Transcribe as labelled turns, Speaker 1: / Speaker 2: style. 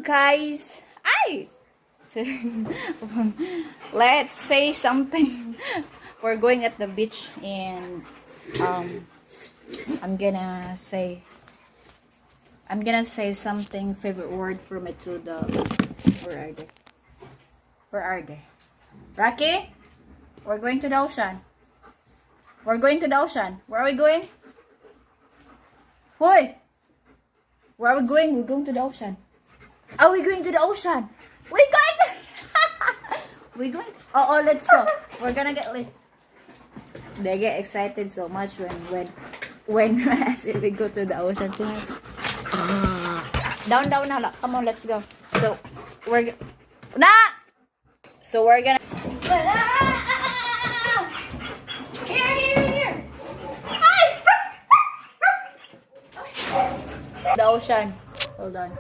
Speaker 1: guys. Ay! Let's say something. We're going at the beach and I'm gonna say something favorite word for my two dogs. Where are they? Where are they? Rocky? We're going to the ocean. We're going to the ocean. Where are we going? Hoy! Where are we going? We're going to the ocean. Are we going to the ocean? We're going to... We're going... Oh, let's go. We're gonna get lit. They get excited so much when I say we go to the ocean. Down, hala. Come on, let's go. So, we're... So, we're gonna... Here. Hi! The ocean. Hold on.